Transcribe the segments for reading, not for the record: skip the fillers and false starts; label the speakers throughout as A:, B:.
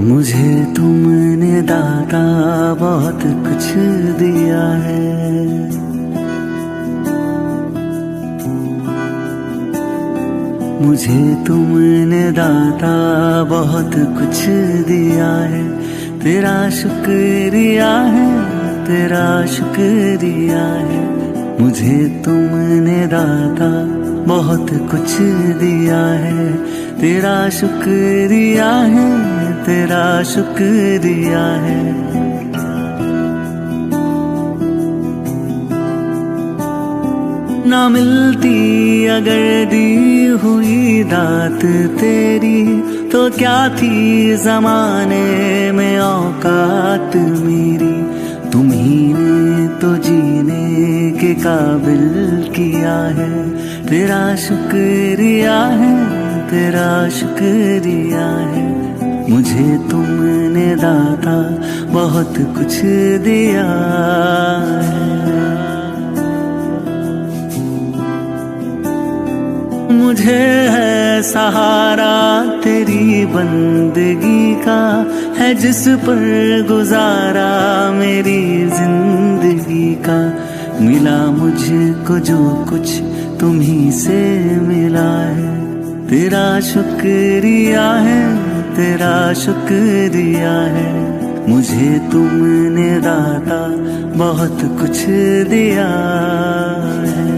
A: मुझे तुमने दाता बहुत कुछ दिया है, मुझे तुमने दाता बहुत कुछ दिया है। तेरा शुक्रिया है, तेरा शुक्रिया है। मुझे तुमने दाता बहुत कुछ दिया है। तेरा शुक्रिया है, तेरा शुक्रिया है। ना मिलती अगर दी हुई दात तेरी, तो क्या थी ज़माने में औकात मेरी। तुम्ही ने तो जीने के काबिल किया है। तेरा शुक्रिया है, तेरा शुक्रिया है। मुझे तुमने दाता बहुत कुछ दिया है। मुझे है सहारा तेरी बंदगी का, है जिस पर गुजारा मेरी जिंदगी का। मिला मुझको जो कुछ तुम्ही से मिला है। तेरा शुक्रिया है, तेरा शुक्रिया है। मुझे तुमने दाता बहुत कुछ दिया है।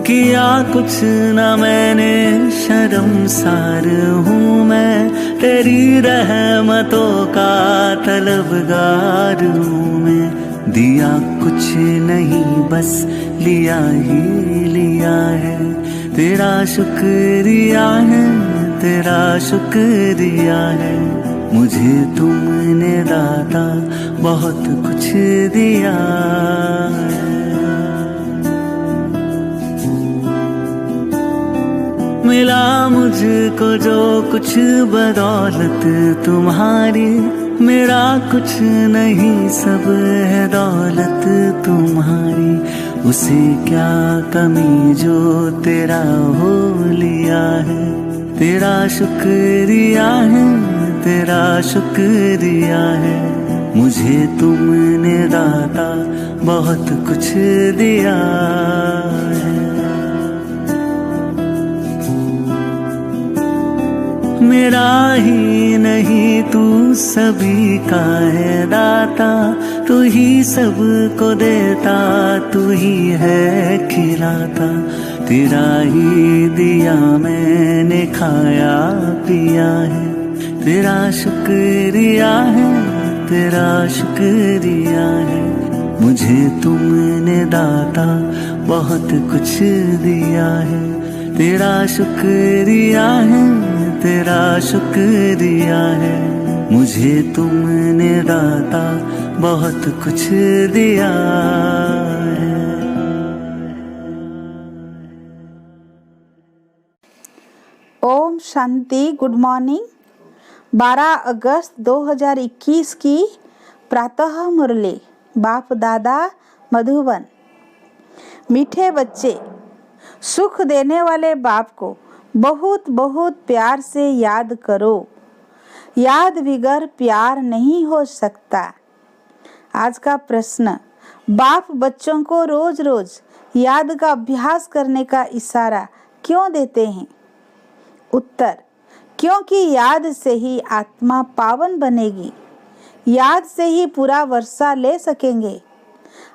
A: किया कुछ न मैंने, शर्मसार हूँ मैं। तेरी रहमतों का तलबगार हूँ मैं। दिया कुछ नहीं बस लिया ही लिया है। तेरा शुक्रिया है, तेरा शुक्रिया है। मुझे तुमने दाता बहुत कुछ दिया है। मिला मुझको जो कुछ बदौलत तुम्हारी, मेरा कुछ नहीं सब है दौलत तुम्हारी। उसे क्या कमी जो तेरा हो लिया है। तेरा शुक्रिया है, तेरा शुक्रिया है। मुझे तुमने दाता बहुत कुछ दिया है। मेरा ही नहीं तू सभी का है दाता। तू ही सबको देता, तू ही है खिलाता। तेरा ही दिया मैंने खाया पिया है। तेरा शुक्रिया है, तेरा शुक्रिया है। मुझे तुमने दाता बहुत कुछ दिया है। तेरा शुक्रिया है, तेरा शुक्रिया है। मुझे तुमने दाता बहुत कुछ दिया है।
B: ओम शांति। Good morning. 12 अगस्त 2021 की प्रातः मुरली। बाप दादा मधुबन। मीठे बच्चे, सुख देने वाले बाप को बहुत बहुत प्यार से याद करो। याद बिगर प्यार नहीं हो सकता। आज का प्रश्न, बाप बच्चों को रोज रोज याद का अभ्यास करने का इशारा क्यों देते हैं? उत्तर, क्योंकि याद से ही आत्मा पावन बनेगी। याद से ही पूरा वर्षा ले सकेंगे।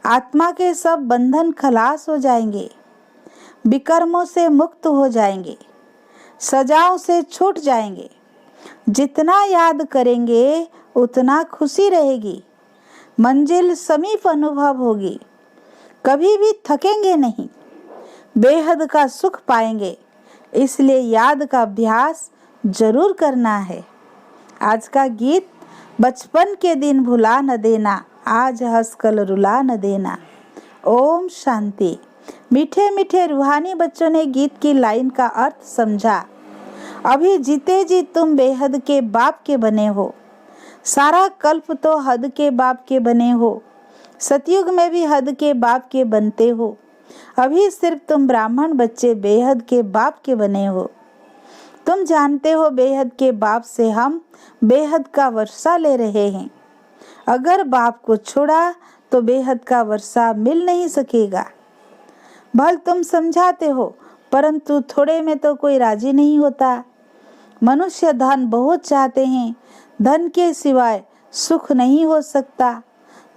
B: आत्मा के सब बंधन खलास हो जाएंगे। विकर्मों से मुक्त हो जाएंगे। सजाओं से छूट जाएंगे। जितना याद करेंगे उतना खुशी रहेगी। मंजिल समीप अनुभव होगी। कभी भी थकेंगे नहीं। बेहद का सुख पाएंगे। इसलिए याद का अभ्यास जरूर करना है। आज का गीत, बचपन के दिन भुला न देना, आज हंस कल रुला न देना। ओम शांति। मीठे मीठे रूहानी बच्चों ने गीत की लाइन का अर्थ समझा। अभी जीते जी तुम बेहद के बाप के बने हो। सारा कल्प तो हद के बाप के बने हो। सतयुग में भी हद के बाप के बनते हो। अभी सिर्फ तुम ब्राह्मण बच्चे बेहद के बाप के बने हो। तुम जानते हो बेहद के बाप से हम बेहद का वर्षा ले रहे हैं। अगर बाप को छोड़ा तो बेहद का वर्षा मिल नहीं सकेगा। भल तुम समझाते हो, परंतु थोड़े में तो कोई राजी नहीं होता। मनुष्य धन बहुत चाहते हैं, धन के सिवाय सुख नहीं हो सकता।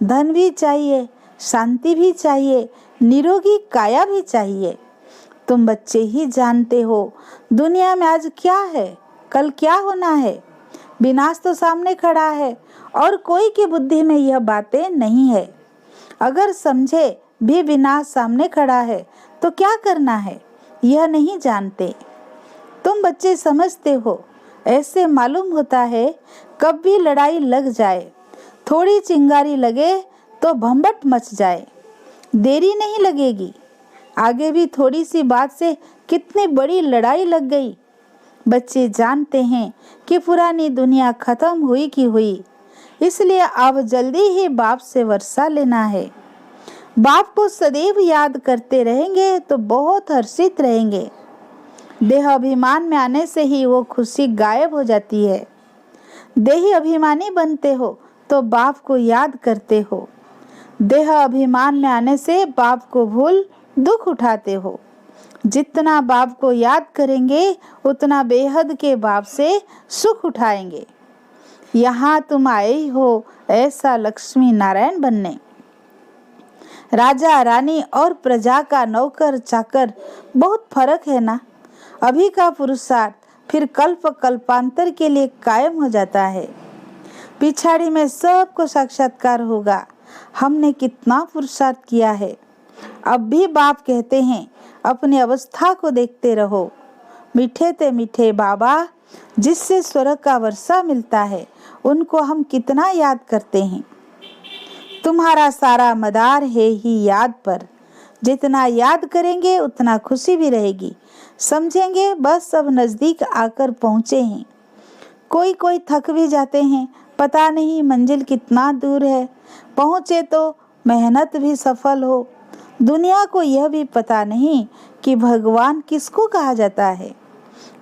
B: धन भी चाहिए, शांति भी चाहिए, निरोगी काया भी चाहिए। तुम बच्चे ही जानते हो दुनिया में आज क्या है, कल क्या होना है। विनाश तो सामने खड़ा है और कोई की बुद्धि में यह बातें नहीं है। अगर समझे भी विनाश सामने खड़ा है तो क्या करना है, यह नहीं जानते। तुम बच्चे समझते हो, ऐसे मालूम होता है कब भी लड़ाई लग जाए, थोड़ी चिंगारी लगे तो भंबट मच जाए, देरी नहीं लगेगी। आगे भी थोड़ी सी बात से कितनी बड़ी लड़ाई लग गई। बच्चे जानते हैं कि पुरानी दुनिया खत्म हुई की हुई, इसलिए अब जल्दी ही बाप से वर्षा लेना है। बाप को सदैव याद करते रहेंगे तो बहुत हर्षित रहेंगे। देह अभिमान में आने से ही वो खुशी गायब हो जाती है। देही अभिमानी बनते हो तो बाप को याद करते हो। देह अभिमान में आने से बाप को भूल दुख उठाते हो। जितना बाप को याद करेंगे उतना बेहद के बाप से सुख उठाएंगे। यहाँ तुम आए हो ऐसा लक्ष्मी नारायण बनने। राजा रानी और प्रजा का नौकर चाकर बहुत फर्क है ना। अभी का पुरुषार्थ फिर कल्प कल्पांतर के लिए कायम हो जाता है। पिछाड़ी में सबको साक्षात्कार होगा। हमने कितना पुरुषार्थ किया है। अब भी बाप कहते हैं अपनी अवस्था को देखते रहो। मीठे ते मीठे बाबा जिससे स्वर्ग का वर्षा मिलता है, उनको हम कितना याद करते हैं। तुम्हारा सारा मदार है ही याद पर। जितना याद करेंगे उतना खुशी भी रहेगी। समझेंगे बस सब नजदीक आकर पहुँचे हैं। कोई कोई थक भी जाते हैं, पता नहीं मंजिल कितना दूर है। पहुँचे तो मेहनत भी सफल हो। दुनिया को यह भी पता नहीं कि भगवान किसको कहा जाता है।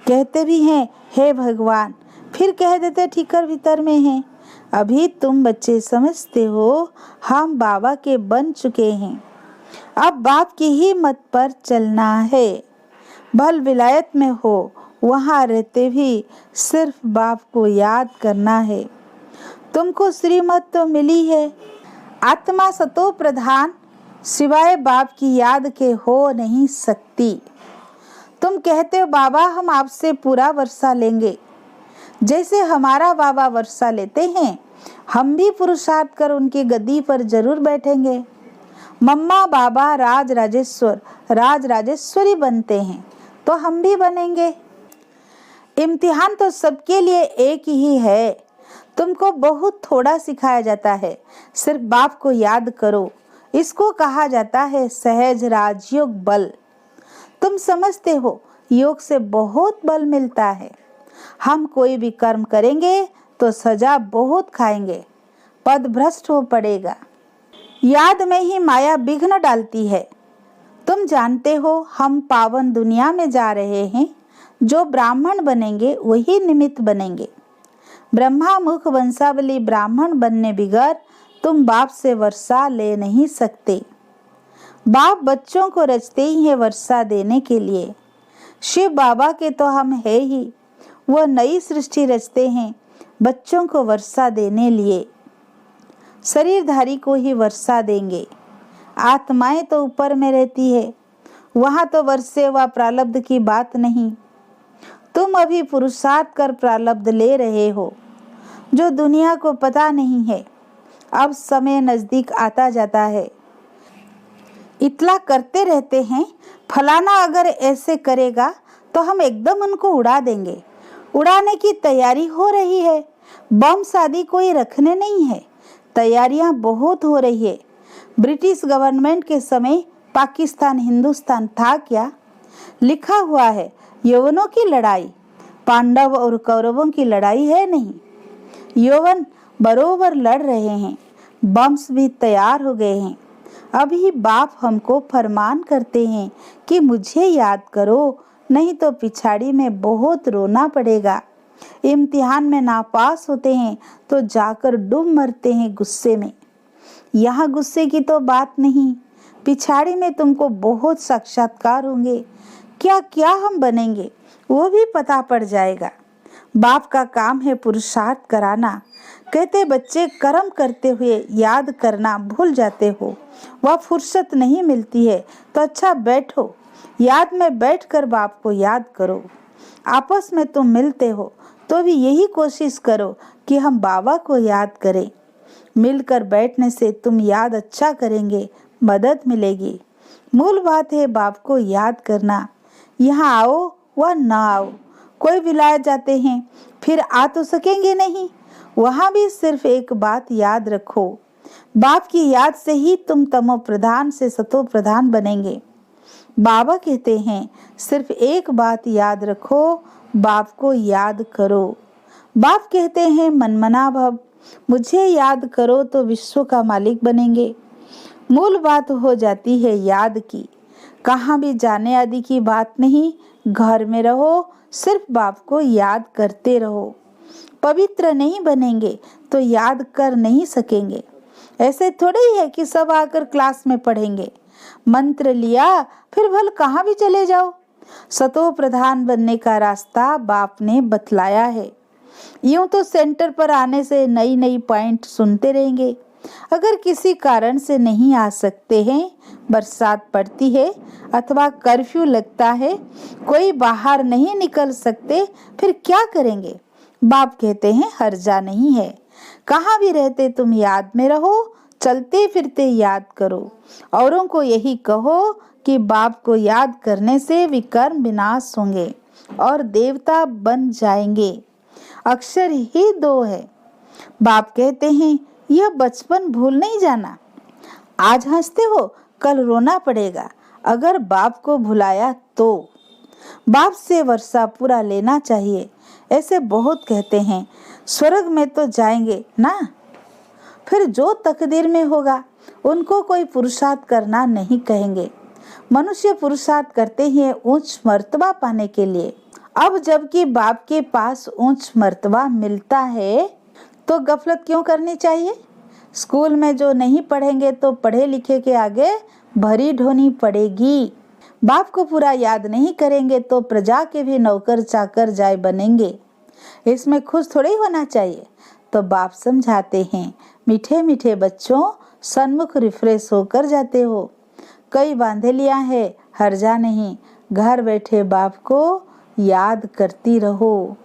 B: कहते भी हैं हे भगवान, फिर कह देते ठीकर भीतर में है। अभी तुम बच्चे समझते हो हम बाबा के बन चुके हैं। अब बाप की ही मत पर चलना है। भल विलायत में हो, वहाँ रहते भी सिर्फ बाप को याद करना है। तुमको श्रीमत तो मिली है, आत्मा सतो प्रधान, सिवाय बाप की याद के हो नहीं सकती। तुम कहते हो बाबा हम आपसे पूरा वर्षा लेंगे। जैसे हमारा बाबा वर्षा लेते हैं, हम भी पुरुषार्थ कर उनकी गद्दी पर जरूर बैठेंगे। मम्मा बाबा राज राजेश्वरी बनते हैं तो हम भी बनेंगे। इम्तिहान तो सबके लिए एक ही है। तुमको बहुत थोड़ा सिखाया जाता है, सिर्फ बाप को याद करो। इसको कहा जाता है सहज राजयोग बल। तुम समझते हो योग से बहुत बल मिलता है। हम कोई भी कर्म करेंगे तो सजा बहुत खाएंगे, पद भ्रष्ट हो पड़ेगा। याद में ही माया विघ्न डालती है। तुम जानते हो हम पावन दुनिया में जा रहे हैं। जो ब्राह्मण बनेंगे वही निमित्त बनेंगे। ब्रह्मा मुख वंशावली ब्राह्मण बनने बिगर तुम बाप से वर्षा ले नहीं सकते। बाप बच्चों को रचते ही है वर्षा देने के लिए। शिव बाबा के तो हम है ही, वह नई सृष्टि रचते हैं बच्चों को वर्षा देने लिए। शरीरधारी को ही वर्षा देंगे। आत्माएं तो ऊपर में रहती है, वहां तो वर्षे व प्रारब्ध की बात नहीं। तुम अभी पुरुषार्थ कर प्रारब्ध ले रहे हो, जो दुनिया को पता नहीं है। अब समय नजदीक आता जाता है। इतला करते रहते हैं, फलाना अगर ऐसे करेगा तो हम एकदम उनको उड़ा देंगे। उड़ाने की तैयारी हो रही है। बम शादी कोई रखने नहीं है, तैयारियां बहुत हो रही है। ब्रिटिश गवर्नमेंट के समय पाकिस्तान हिंदुस्तान था क्या? लिखा हुआ है यौवनों की लड़ाई, पांडव और कौरवों की लड़ाई है नहीं। यौवन बरोबर लड़ रहे हैं, बम्स भी तैयार हो गए हैं। अभी बाप हमको फरमान करते हैं कि मुझे याद करो, नहीं तो पिछाड़ी में बहुत रोना पड़ेगा। इम्तिहान में नापास होते हैं तो जाकर डूब मरते हैं गुस्से में। यहाँ गुस्से की तो बात नहीं, पिछाड़ी में तुमको बहुत साक्षात्कार होंगे, क्या क्या हम बनेंगे वो भी पता पड़ जाएगा। बाप का काम है पुरुषार्थ कराना। कहते बच्चे कर्म करते हुए याद करना भूल जाते हो, वह फुर्सत नहीं मिलती है तो अच्छा बैठो, याद में बैठकर बाप को याद करो। आपस में तुम मिलते हो तो भी यही कोशिश करो कि हम बाबा को याद करें। मिलकर बैठने से तुम याद अच्छा करेंगे, मदद मिलेगी। मूल बात है बाप को याद करना। यहाँ आओ व ना आओ, कोई बुलाए जाते हैं फिर आ तो सकेंगे नहीं। वहाँ भी सिर्फ एक बात याद रखो, बाप की याद से ही तुम तमो प्रधान से सतो प्रधान बनेंगे। बाबा कहते हैं सिर्फ एक बात याद रखो, बाप को याद करो। बाप कहते हैं मनमना भव, मुझे याद करो तो विश्व का मालिक बनेंगे। मूल बात हो जाती है याद की। कहाँ भी जाने आदि की बात नहीं, घर में रहो, सिर्फ बाप को याद करते रहो। पवित्र नहीं बनेंगे तो याद कर नहीं सकेंगे। ऐसे थोड़े ही है कि सब आकर क्लास में पढ़ेंगे, मंत्र लिया फिर भल कहाँ भी चले जाओ। सतो प्रधान बनने का रास्ता बाप ने बतलाया है। यूं तो सेंटर पर आने से नई नई पॉइंट सुनते रहेंगे। अगर किसी कारण से नहीं आ सकते हैं, बरसात पड़ती है अथवा कर्फ्यू लगता है, कोई बाहर नहीं निकल सकते, फिर क्या करेंगे? बाप कहते हैं हर्जा नहीं है, कहाँ भी रहते तुम याद में रहो, चलते फिरते याद करो। औरों को यही कहो कि बाप को याद करने से विकर्म विनाश होंगे और देवता बन जाएंगे। अक्षर ही दो है। बाप कहते हैं यह बचपन भूल नहीं जाना। आज हंसते हो, कल रोना पड़ेगा अगर बाप को भुलाया तो। बाप से वर्षा पूरा लेना चाहिए, ऐसे बहुत कहते हैं। स्वर्ग में तो जाएंगे ना, फिर जो तकदीर में होगा उनको कोई पुरुषार्थ करना नहीं कहेंगे। मनुष्य पुरुषार्थ करते हैं उच्च मर्तबा पाने के लिए। अब जबकि बाप के पास उच्च मर्तबा मिलता है तो गफलत क्यों करनी चाहिए? स्कूल में जो नहीं पढ़ेंगे तो पढ़े लिखे के आगे भरी ढोनी पड़ेगी। बाप को पूरा याद नहीं करेंगे तो प्रजा के भी नौकर चाकर जाय बनेंगे। इसमें खुश थोड़ी होना चाहिए। तो बाप समझाते हैं, मीठे मीठे बच्चों, सन्मुख रिफ्रेश होकर जाते हो। कई बांधेलियां है, हर्जा नहीं, घर बैठे बाप को याद करती रहो।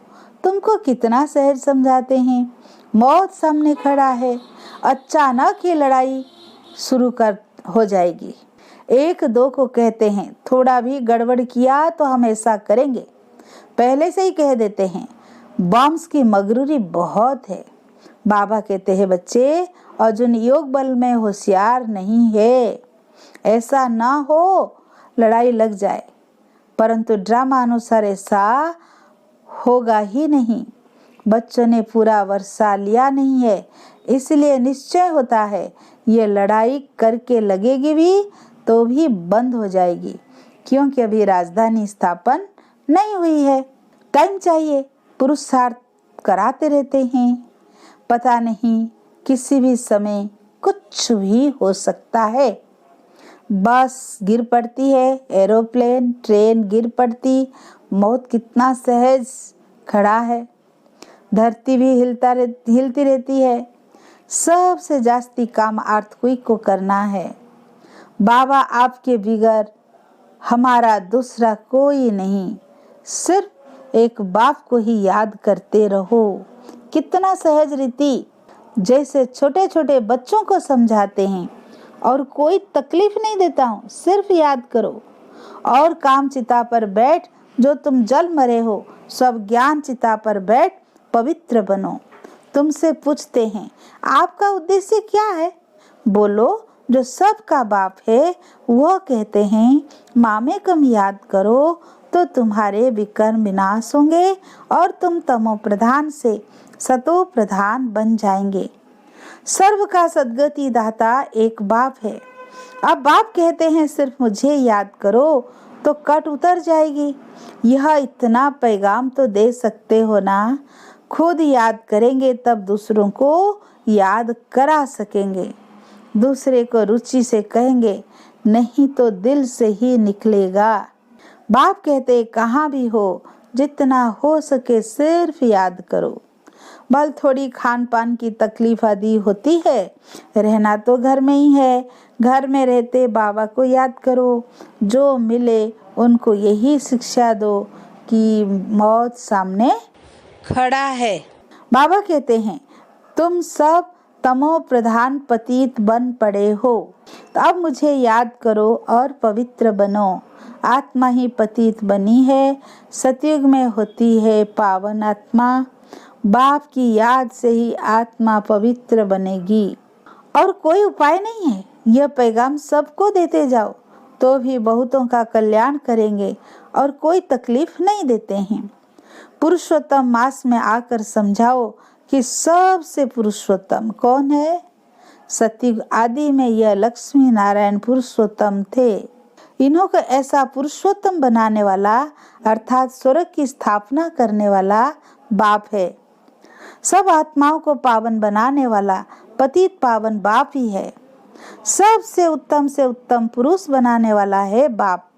B: तुमको कितना सहज समझाते हैं। मौत सामने खड़ा है, अचानक ही लड़ाई शुरू हो जाएगी। एक दो को कहते हैं थोड़ा भी गड़बड़ किया तो हम ऐसा करेंगे, पहले से ही कह देते हैं। बम्स की मगरूरी बहुत है। बाबा कहते हैं बच्चे, अर्जुन योग बल में होशियार नहीं है, ऐसा ना हो लड़ाई लग जाए। परंतु ड्रामा अनुसार ऐसा होगा ही नहीं। बच्चों ने पूरा वर्षा लिया नहीं है, इसलिए निश्चय होता है ये लड़ाई करके लगेगी भी तो भी बंद हो जाएगी, क्योंकि अभी राजधानी स्थापन नहीं हुई है। टाइम चाहिए, पुरुषार्थ कराते रहते हैं। पता नहीं किसी भी समय कुछ भी हो सकता है। बस गिर पड़ती है, एरोप्लेन ट्रेन गिर पड़ती, मौत कितना सहज खड़ा है। धरती भी हिलती रहती है। सबसे जास्ती काम अर्थक्वेक को करना है। बाबा आपके बिगर हमारा दूसरा कोई नहीं, सिर्फ एक बाप को ही याद करते रहो। कितना सहज रीति, जैसे छोटे छोटे बच्चों को समझाते हैं और कोई तकलीफ नहीं देता हूँ, सिर्फ याद करो। और काम चिता पर बैठ, जो तुम जल मरे हो, सब ज्ञान चिता पर बैठ पवित्र बनो। तुमसे पूछते हैं आपका उद्देश्य क्या है? बोलो। जो सबका बाप है वह कहते हैं मामेकम याद करो तो तुम्हारे विकर्म विनाश होंगे और तुम तमो प्रधान से सतो प्रधान बन जाएंगे। सर्व का सद्गति दाता एक बाप है। अब बाप कहते हैं सिर्फ मुझे याद करो तो कट उतर जाएगी। यह इतना पैगाम तो दे सकते हो ना, खुद याद करेंगे तब दूसरों को याद करा सकेंगे। दूसरे को रुचि से कहेंगे, नहीं तो दिल से ही निकलेगा। बाप कहते कहाँ भी हो, जितना हो सके सिर्फ याद करो। भल थोड़ी खान पान की तकलीफ आदि होती है, रहना तो घर में ही है। घर में रहते बाबा को याद करो, जो मिले उनको यही शिक्षा दो कि मौत सामने खड़ा है। बाबा कहते हैं तुम सब तमो प्रधान पतित बन पड़े हो, तो अब मुझे याद करो और पवित्र बनो। आत्मा ही पतित बनी है, सतयुग में होती है पावन आत्मा। बाप की याद से ही आत्मा पवित्र बनेगी और कोई उपाय नहीं है। यह पैगाम सबको देते जाओ तो भी बहुतों का कल्याण करेंगे और कोई तकलीफ नहीं देते हैं। पुरुषोत्तम मास में आकर समझाओ कि सबसे पुरुषोत्तम कौन है। सतयुग आदि में यह लक्ष्मी नारायण पुरुषोत्तम थे। इन्हों को ऐसा पुरुषोत्तम बनाने वाला अर्थात स्वर्ग की स्थापना करने वाला बाप है। सब आत्माओं को पावन बनाने वाला पतित पावन बाप ही है। सबसे उत्तम पुरुष बनाने वाला है बाप।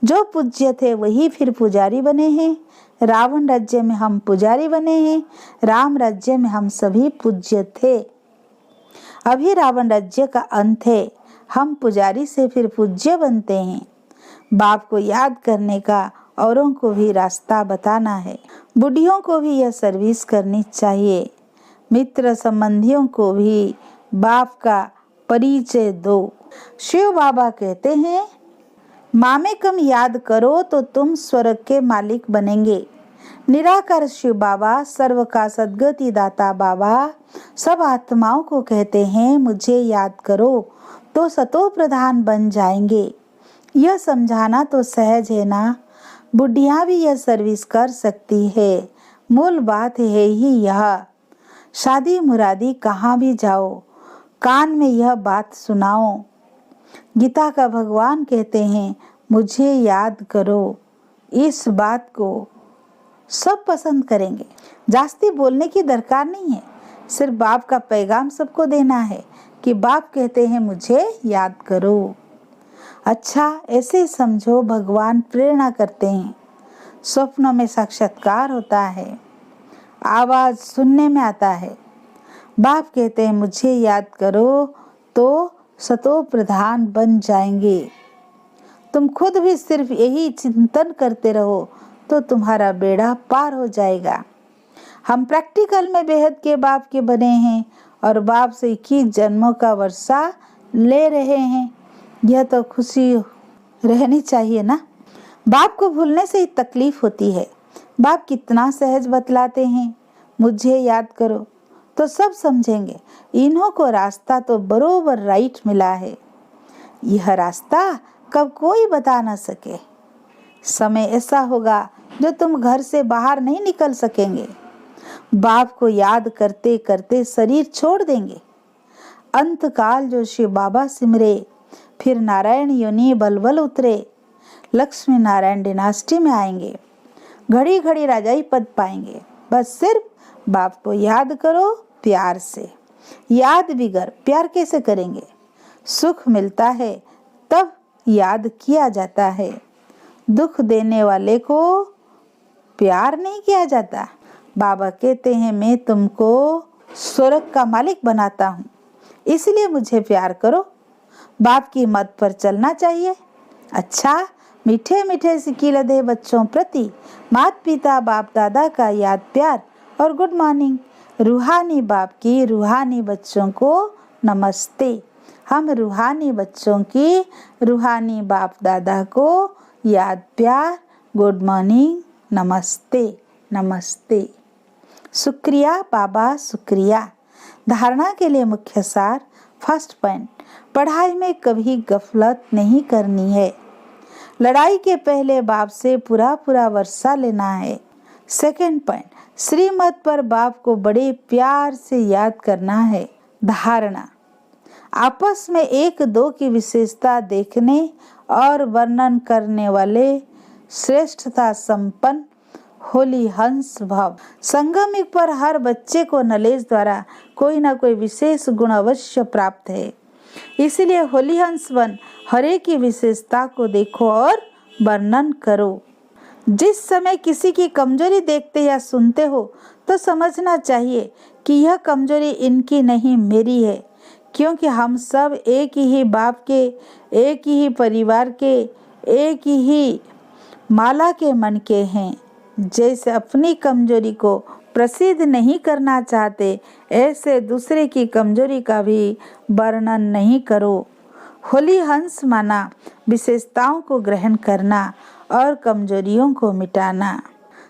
B: जो पूज्य थे वही फिर पुजारी बने हैं। रावण राज्य में हम पुजारी बने हैं, राम राज्य में हम सभी पूज्य थे। अभी रावण राज्य का अंत है, हम पुजारी से फिर पूज्य बनते हैं। बाप को याद करने का औरों को भी रास्ता बताना है। बुढ़ियों को भी यह सर्विस करनी चाहिए। मित्र संबंधियों को भी बाप का परिचय दो। शिव बाबा कहते हैं मामे कम याद करो तो तुम स्वर्ग के मालिक बनेंगे। निराकार शिव बाबा, सर्व का सद्गति दाता बाबा सब आत्माओं को कहते हैं मुझे याद करो तो सतो प्रधान बन जाएंगे। यह समझाना तो सहज है ना, बुढ़िया भी यह सर्विस कर सकती है। मूल बात है ही यह। शादी मुरादी कहाँ भी जाओ, कान में यह बात सुनाओ। गीता का भगवान कहते हैं मुझे याद करो। इस बात को सब पसंद करेंगे। जास्ती बोलने की दरकार नहीं है, सिर्फ बाप का पैगाम सबको देना है कि बाप कहते हैं मुझे याद करो। अच्छा ऐसे समझो भगवान प्रेरणा करते हैं। स्वप्नों में साक्षात्कार होता है, आवाज सुनने में आता है। बाप कहते हैं मुझे याद करो तो सतो प्रधान बन जाएंगे। तुम खुद भी सिर्फ यही चिंतन करते रहो तो तुम्हारा बेड़ा पार हो जाएगा। हम प्रैक्टिकल में बेहद के बाप के बने हैं और बाप से 21 जन्मों का वर्षा ले रहे हैं। यह तो खुशी रहनी चाहिए ना। बाप को भूलने से ही तकलीफ होती है। बाप कितना सहज बतलाते हैं मुझे याद करो, तो सब समझेंगे इन्हों को रास्ता तो बरोबर राइट मिला है। यह रास्ता कब कोई बता ना सके। समय ऐसा होगा जो तुम घर से बाहर नहीं निकल सकेंगे। बाप को याद करते करते शरीर छोड़ देंगे। अंत काल जो शिव बाबा सिमरे, फिर नारायण योनि बलबल उतरे, लक्ष्मी नारायण डिनास्टी में आएंगे, घड़ी घड़ी राजाई पद पाएंगे। बस सिर्फ बाप को याद करो प्यार से। याद बिगर प्यार कैसे करेंगे? सुख मिलता है तब याद किया जाता है। दुख देने वाले को प्यार नहीं किया जाता। बाबा कहते हैं मैं तुमको स्वर्ग का मालिक बनाता हूँ, इसलिए मुझे प्यार करो। बाप की मत पर चलना चाहिए। अच्छा मीठे मीठे सिक्की लदे बच्चों प्रति माता पिता बाप दादा का याद प्यार और गुड मॉर्निंग। रूहानी बाप की रूहानी बच्चों को नमस्ते। हम रूहानी बच्चों की रूहानी बाप दादा को याद प्यार, गुड मॉर्निंग, नमस्ते नमस्ते। शुक्रिया बाबा शुक्रिया। धारणा के लिए मुख्य सार। फर्स्ट पॉइंट, पढ़ाई में कभी गफलत नहीं करनी है। लड़ाई के पहले बाप से पूरा वर्षा लेना है। सेकंड पॉइंट, श्रीमत पर बाप को बड़े प्यार से याद करना है। धारणा, आपस में एक दो की विशेषता देखने और वर्णन करने वाले श्रेष्ठता संपन्न होली हंस भाव। संगमिक पर हर बच्चे को नॉलेज द्वारा कोई ना कोई विशेष गुण अवश्य प्राप्त है। इसलिए होली हंस बन हरे की विशेषता को देखो और वर्णन करो। जिस समय किसी की कमजोरी देखते या सुनते हो तो समझना चाहिए कि यह कमजोरी इनकी नहीं मेरी है, क्योंकि हम सब एक ही बाप के, एक ही परिवार के, एक ही माला के मन के हैं। जैसे अपनी कमजोरी को प्रसिद्ध नहीं करना चाहते, ऐसे दूसरे की कमजोरी का भी वर्णन नहीं करो। होली हंस माना विशेषताओं को ग्रहण करना और कमजोरियों को मिटाना।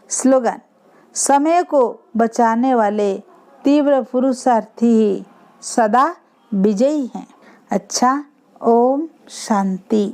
B: स्लोगन: समय को बचाने वाले तीव्र पुरुषार्थी ही सदा विजयी हैं। अच्छा, ओम शांति।